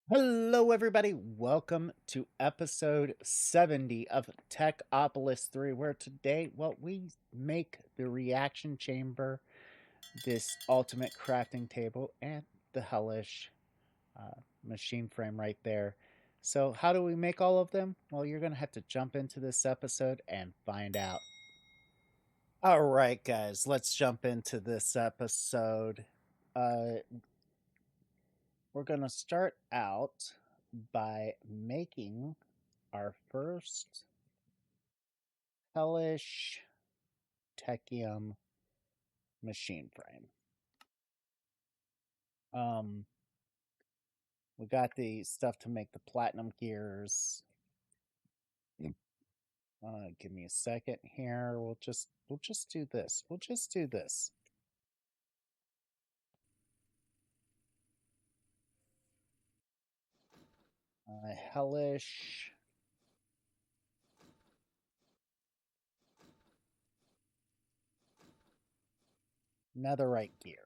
Hello, everybody. Welcome to episode 70 of Techopolis 3, where today, we make the reaction chamber, this ultimate crafting table, and the hellish machine frame right there. So, how do we make all of them? Well, you're going to have to jump into this episode and find out. All right, guys, let's jump into this episode. We're going to start out by making our first Hellish Technium machine frame. We got the stuff to make the platinum gears. Give me a second here. We'll just do this. We'll just do this. Hellish netherite gear.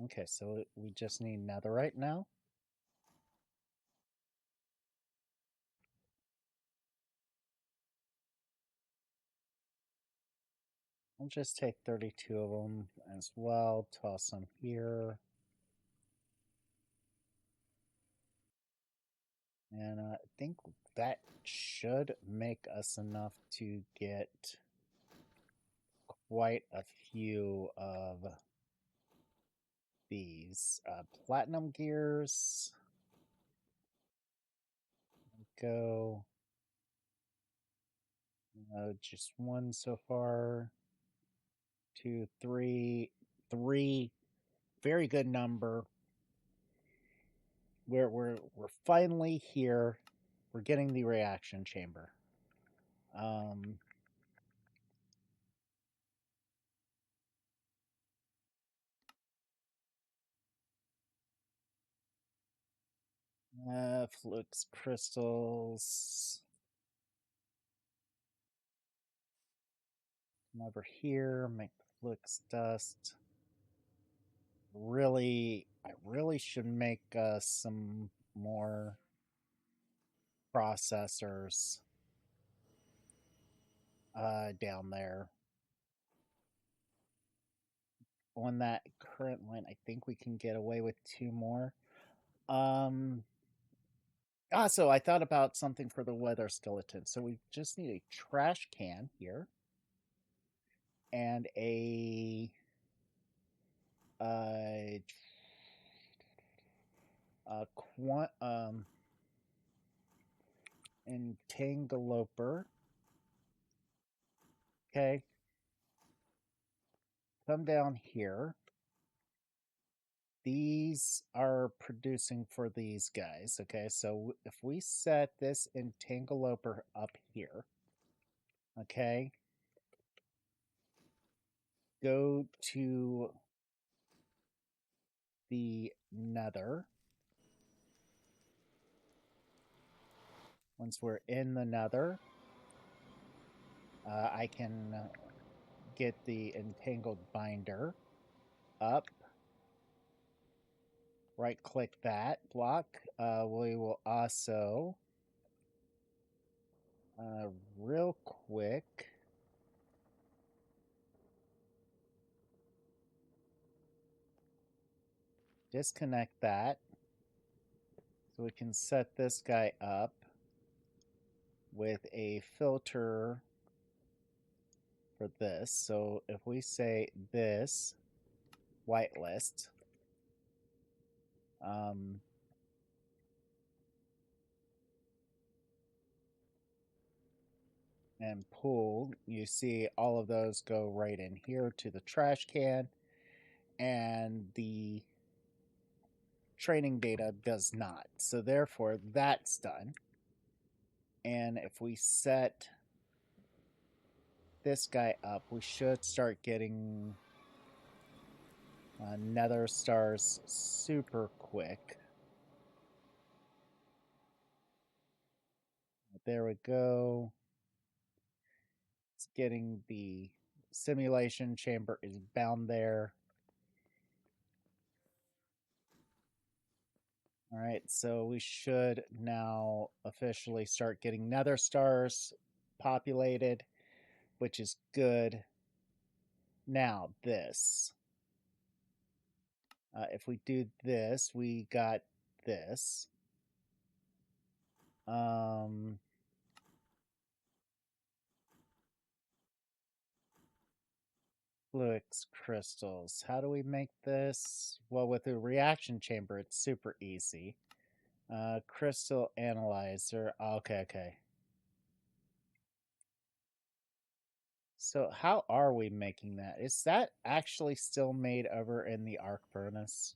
Okay, so we just need netherite now. I'll just take 32 of them as well. Toss them here. And I think that should make us enough to get quite a few of these platinum gears. Go. Just one so far. 2, 3. 3. Very good number. We're finally here. We're getting the reaction chamber. Flux crystals. Come over here, make the flux dust. I really should make some more processors down there. On that current line, I think we can get away with 2 more. So I thought about something for the weather skeleton. So we just need a trash can here and a entangloper. Okay. Come down here. These are producing for these guys. Okay, so if we set this entangloper up here, okay, go to the nether. Once we're in the nether, I can get the entangled binder up. Right click that block. We will also real quick disconnect that so we can set this guy up with a filter for this. So if we say this whitelist, and pull, you see all of those go right in here to the trash can, and the training data does not. So therefore, that's done. And if we set this guy up, we should start getting nether stars super quick. There we go. It's getting the simulation chamber is bound there. All right, so we should now officially start getting nether stars populated, which is good. Now, this. If we do this, we got this. Fluix crystals. How do we make this? Well, with a reaction chamber, it's super easy. Crystal analyzer. Okay. So how are we making that? Is that actually still made over in the arc furnace?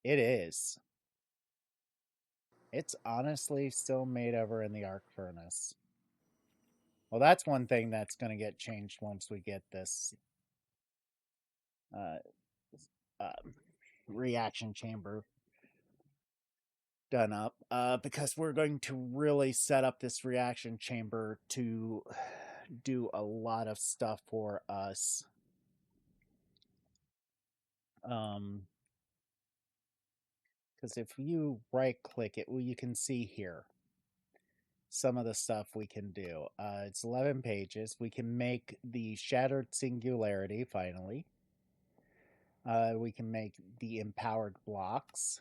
It is. It's honestly still made over in the arc furnace. Well, that's one thing that's going to get changed once we get this uh, reaction chamber done up, because we're going to really set up this reaction chamber to do a lot of stuff for us. Because if you right click it, well, you can see here some of the stuff we can do. It's 11 pages. We can make the shattered singularity finally. We can make the empowered blocks.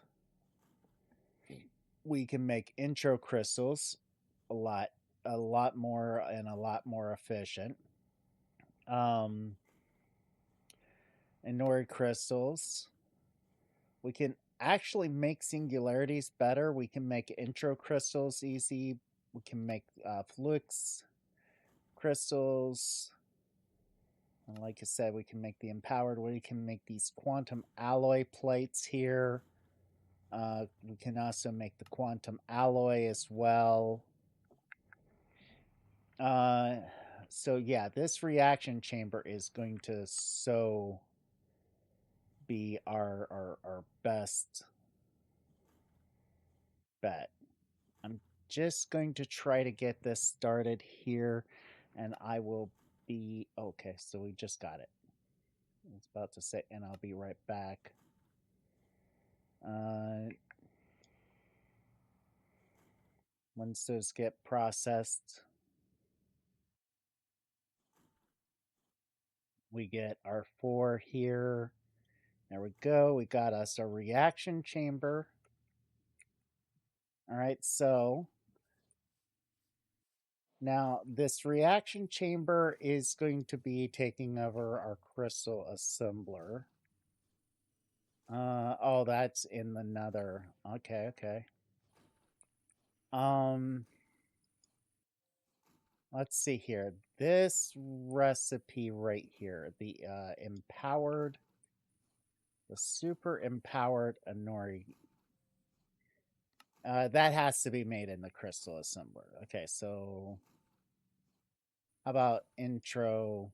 We can make intro crystals a lot more and a lot more efficient. Inory crystals. We can actually make singularities better. We can make intro crystals easy. We can make fluix crystals. And like I said, we can make the empowered. We can make these quantum alloy plates here. We can also make the quantum alloy as well. So yeah, this reaction chamber is going to be our best bet. I'm just going to try to get this started here, and I will be okay. So we just got it. I was about to say, and I'll be right back. Once those get processed, we get our 4 here. There we go. We got us a reaction chamber. All right, so now this reaction chamber is going to be taking over our crystal assembler. Oh, that's in the nether. Okay. Let's see here. This recipe right here, the empowered, the super empowered Anori. That has to be made in the crystal assembler. Okay, so how about intro?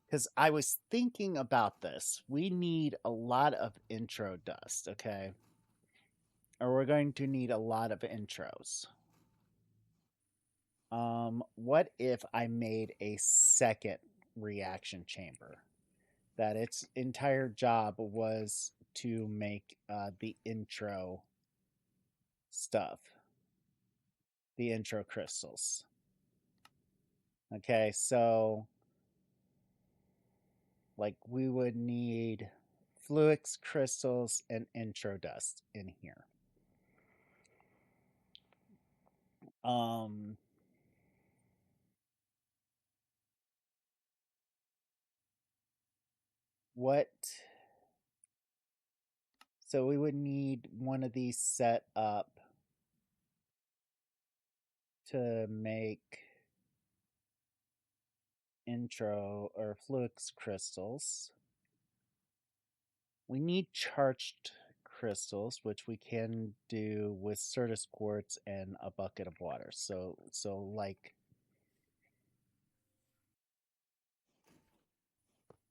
Because I was thinking about this. We need a lot of intro dust, okay? Or we're going to need a lot of intros. What if I made a second reaction chamber that its entire job was to make the intro stuff, the intro crystals? Okay, so like we would need fluix crystals and intro dust in here. What? So we would need one of these set up to make intro or fluix crystals. We need charged crystals, which we can do with Certus quartz and a bucket of water. So like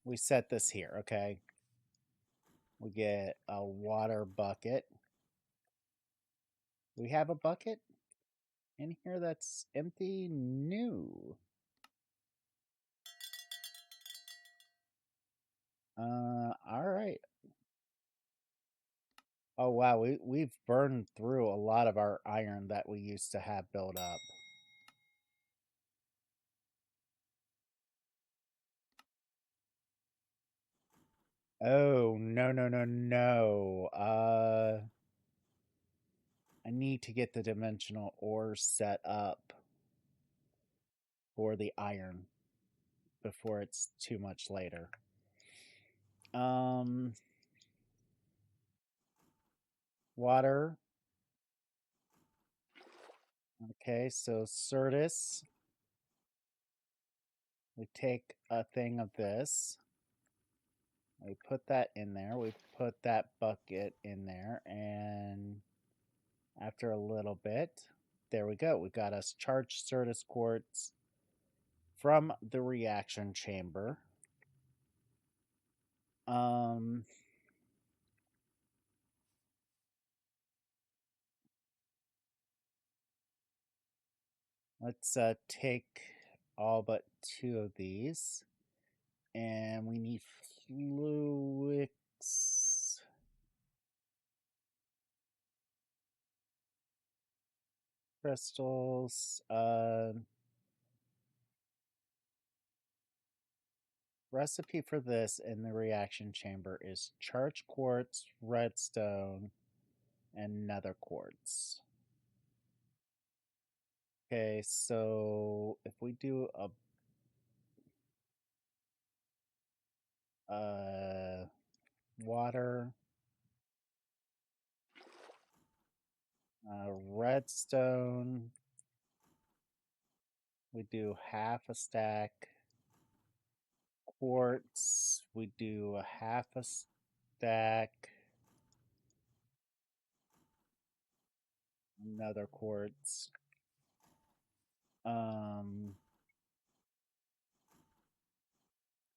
we set this here, okay? We get a water bucket. We have a bucket in here that's empty? No. All right. Oh wow, we've burned through a lot of our iron that we used to have built up. Oh, no, no, no, no. I need to get the dimensional ores set up for the iron before it's too much later. Water. Okay, so Certus. We take a thing of this. We put that in there. We put that bucket in there. And after a little bit, there we go. We got us charged Certus quartz from the reaction chamber. Let's take all but 2 of these. And we need fluix crystals. Recipe for this in the reaction chamber is charged quartz, redstone, and nether quartz. Okay, so if we do a water, redstone, we do half a stack. Quartz, we do a half a stack. Another quartz.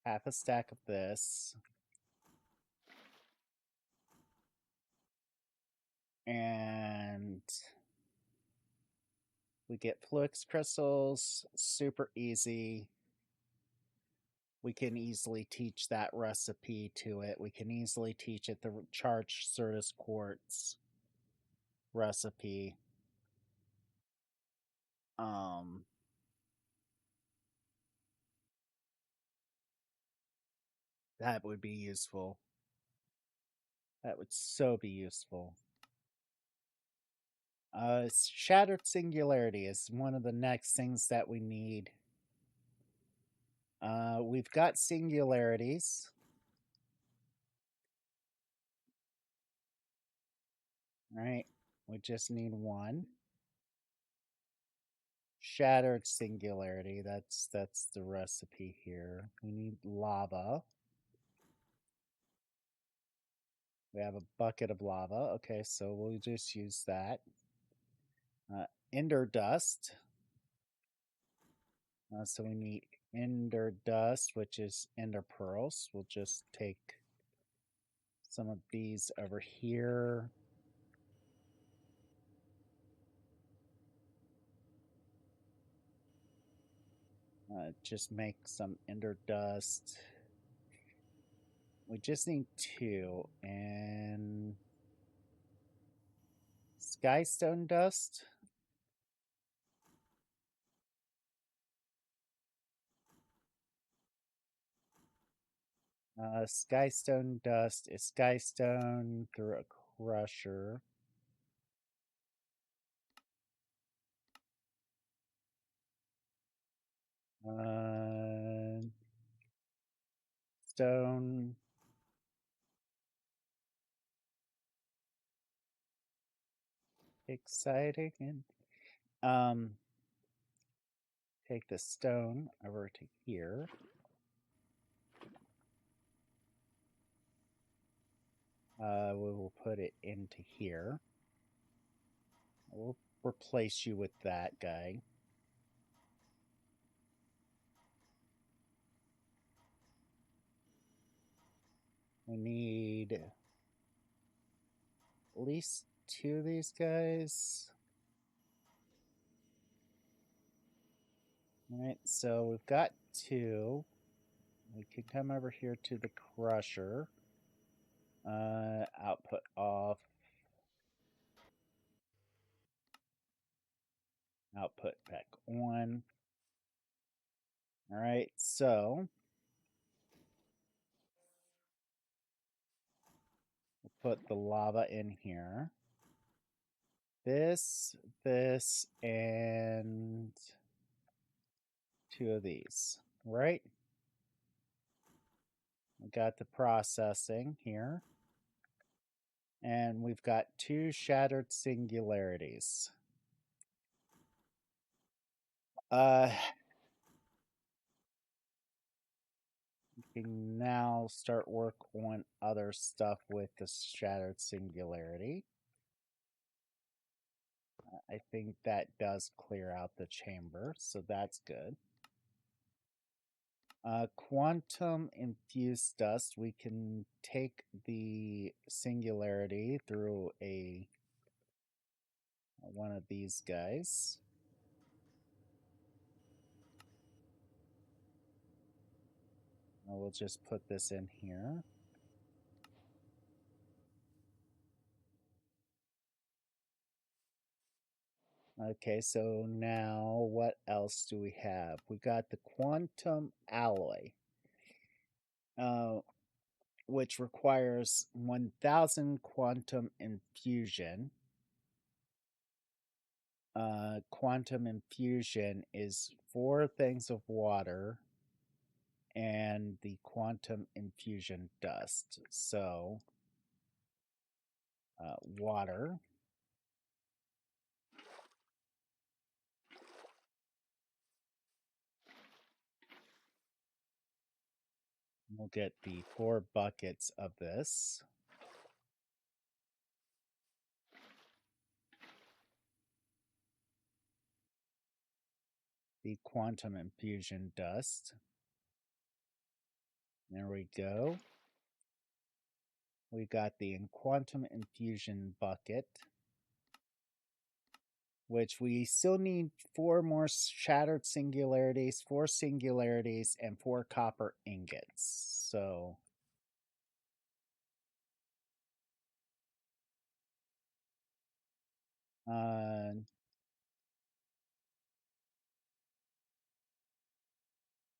Half a stack of this. And we get fluix crystals, super easy. We can easily teach that recipe to it. We can easily teach it the charged Certus quartz recipe. That would be useful. That would so be useful. Shattered Singularity is one of the next things that we need. We've got singularities. Right? We just need one. Shattered Singularity, that's the recipe here. We need lava. We have a bucket of lava. Okay, so we'll just use that. Ender dust. So we need ender dust, which is ender pearls. We'll just take some of these over here. Just make some ender dust. We just need 2. And skystone dust. Skystone dust is skystone through a crusher. Stone. Exciting. Take the stone over to here. We will put it into here. We'll replace you with that guy. We need at least 2 of these guys. All right, so we've got 2. we can come over here to the crusher. Output off. Output back on. All right, so we'll put the lava in here. This, and 2 of these, right? We got the processing here. And we've got 2 shattered singularities. We can now start work on other stuff with the shattered singularity. I think that does clear out the chamber, so that's good. Quantum infused dust, we can take the singularity through one of these guys. We'll just put this in here. Okay, so now what else do we have? We got the quantum alloy, which requires 1000 quantum infusion. Quantum infusion is 4 things of water and the quantum infusion dust. So, water. We'll get the 4 buckets of this. The quantum infusion dust. There we go. We got the quantum infusion bucket, which we still need 4 more shattered singularities, 4 singularities, and 4 copper ingots. So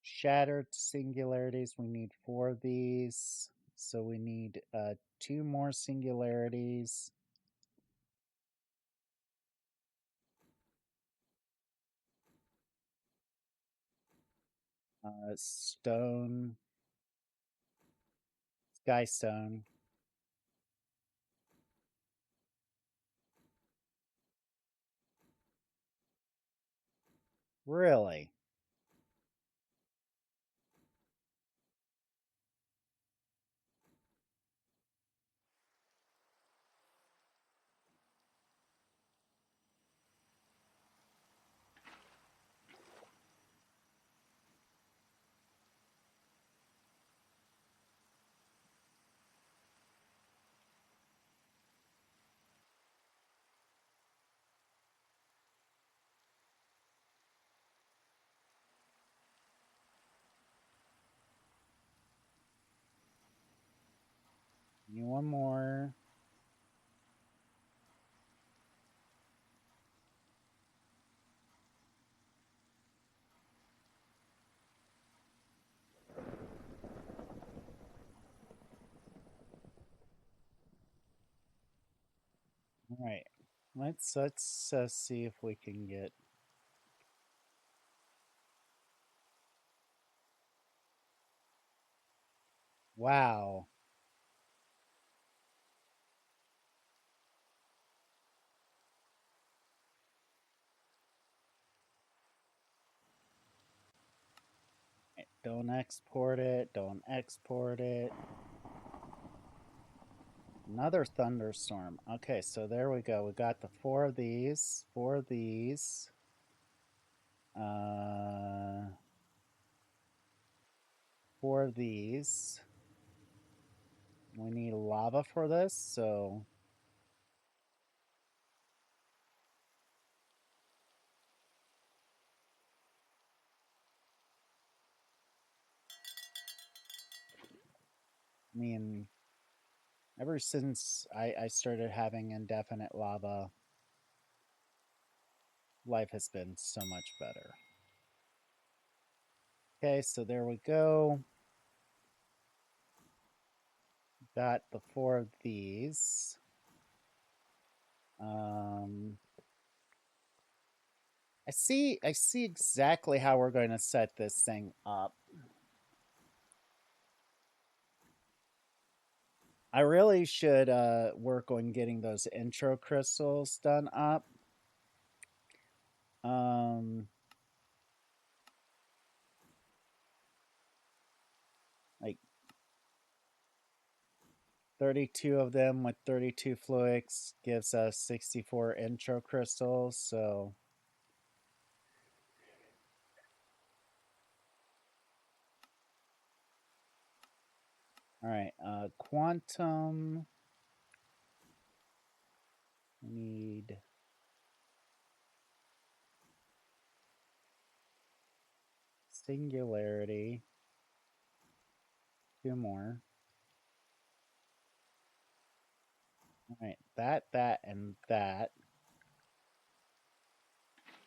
shattered singularities, we need 4 of these. So we need 2 more singularities. Stone. Sky stone. Really? Need 1 more. All right, let's see if we can get. Wow. Don't export it. Don't export it. Another thunderstorm. Okay, so there we go. We got the 4 of these. 4 of these. 4 of these. We need lava for this, so I mean, ever since I started having indefinite lava, life has been so much better. Okay, so there we go. Got the 4 of these. I see exactly how we're going to set this thing up. I really should work on getting those intro crystals done up. Like 32 of them with 32 fluids gives us 64 intro crystals, so all right, quantum, we need singularity, 2 more. All right, that, and that,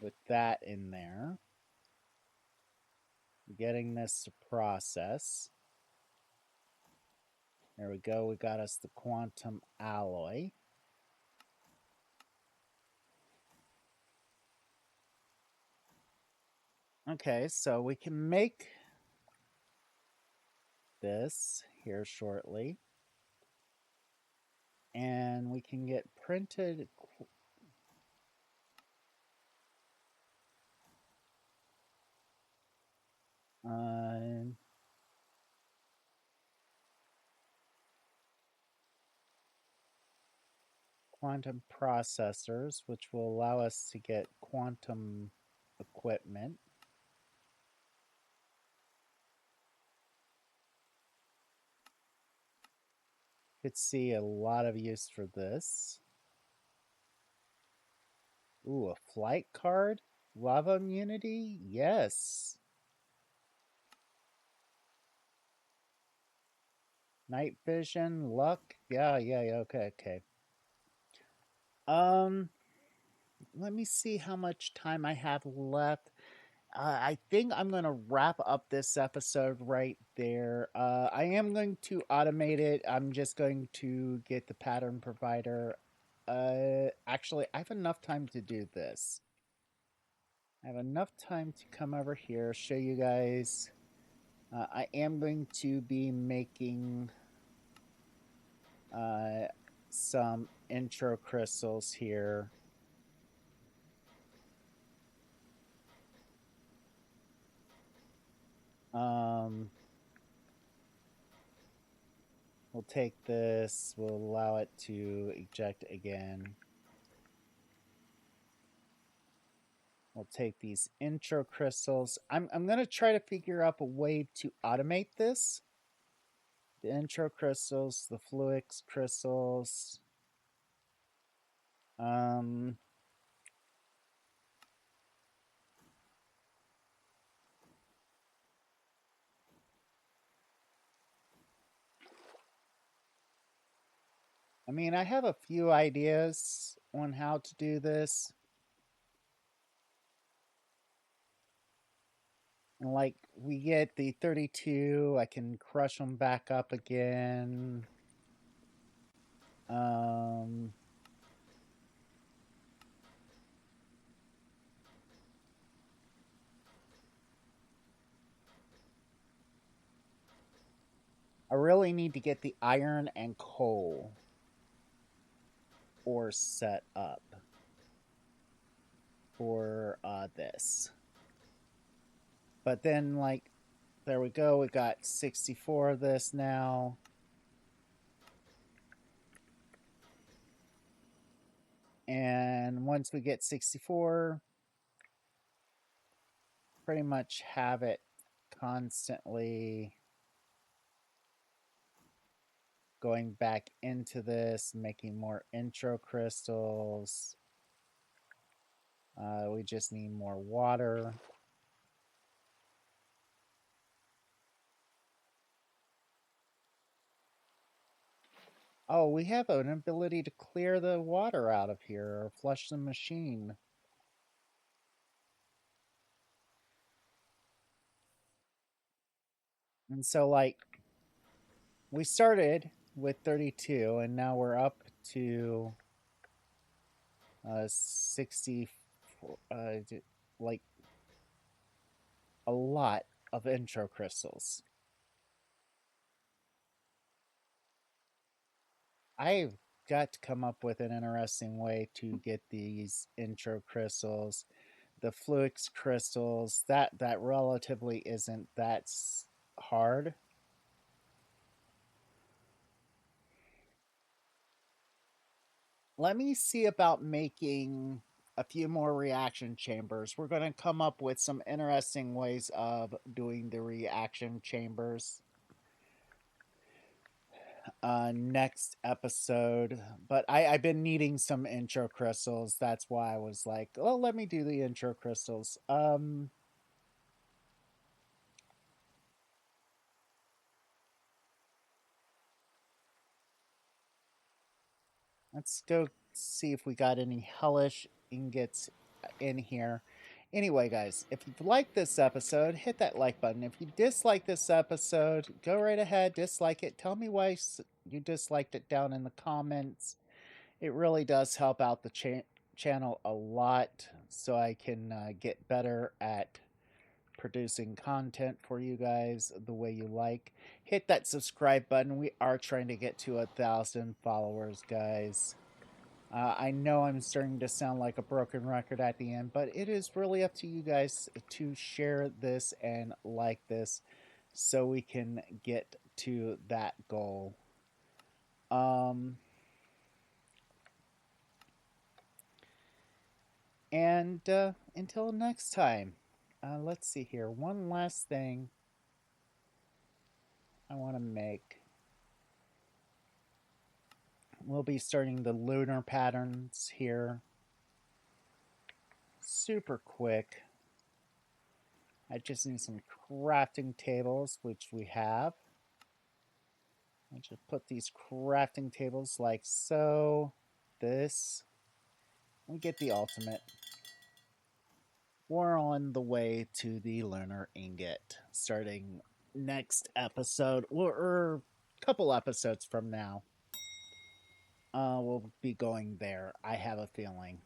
with that in there. Getting this to process. There we go, we got us the quantum alloy. Okay, so we can make this here shortly. And we can get printed quantum processors, which will allow us to get quantum equipment. Could see a lot of use for this. Ooh, a flight card? Lava immunity? Yes. Night vision, luck? Yeah, okay. Let me see how much time I have left. I think I'm going to wrap up this episode right there. I am going to automate it. I'm just going to get the pattern provider. Actually, I have enough time to do this. I have enough time to come over here, show you guys. I am going to be making some intro crystals here. We'll take this, we'll allow it to eject again. We'll take these intro crystals. I'm going to try to figure out a way to automate this. The intro crystals, the fluix crystals. I mean, I have a few ideas on how to do this. And like, we get the 32, I can crush them back up again. I really need to get the iron and coal ore set up for this. But then, like, there we go. We got 64 of this now. And once we get 64, pretty much have it constantly going back into this, making more intro crystals. We just need more water. Oh, we have an ability to clear the water out of here or flush the machine. And so, like, we started with 32, and now we're up to 64, like, a lot of intro crystals. I've got to come up with an interesting way to get these intro crystals. The Fluix crystals, that relatively isn't that hard. Let me see about making a few more reaction chambers. We're going to come up with some interesting ways of doing the reaction chambers next episode. But I've been needing some intro crystals. That's why I was like, oh, let me do the intro crystals. Let's go see if we got any hellish ingots in here. Anyway, guys, if you like this episode, hit that like button. If you dislike this episode, go right ahead, dislike it. Tell me why you disliked it down in the comments. It really does help out the channel a lot so I can get better at producing content for you guys the way you like. Hit that subscribe button. We are trying to get to 1,000 followers, guys. I know I'm starting to sound like a broken record at the end, but it is really up to you guys to share this and like this so we can get to that goal. And until next time, let's see here. One last thing I want to make. We'll be starting the lunar patterns here. Super quick. I just need some crafting tables, which we have. I just put these crafting tables like so. This. We get the ultimate. We're on the way to the lunar ingot, starting next episode, or a couple episodes from now. We'll be going there. I have a feeling.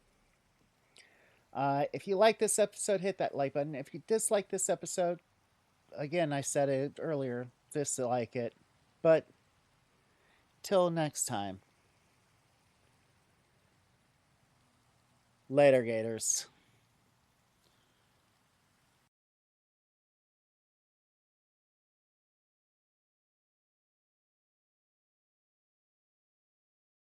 If you like this episode, hit that like button. If you dislike this episode, again, I said it earlier, dislike it. But till next time. Later, Gators.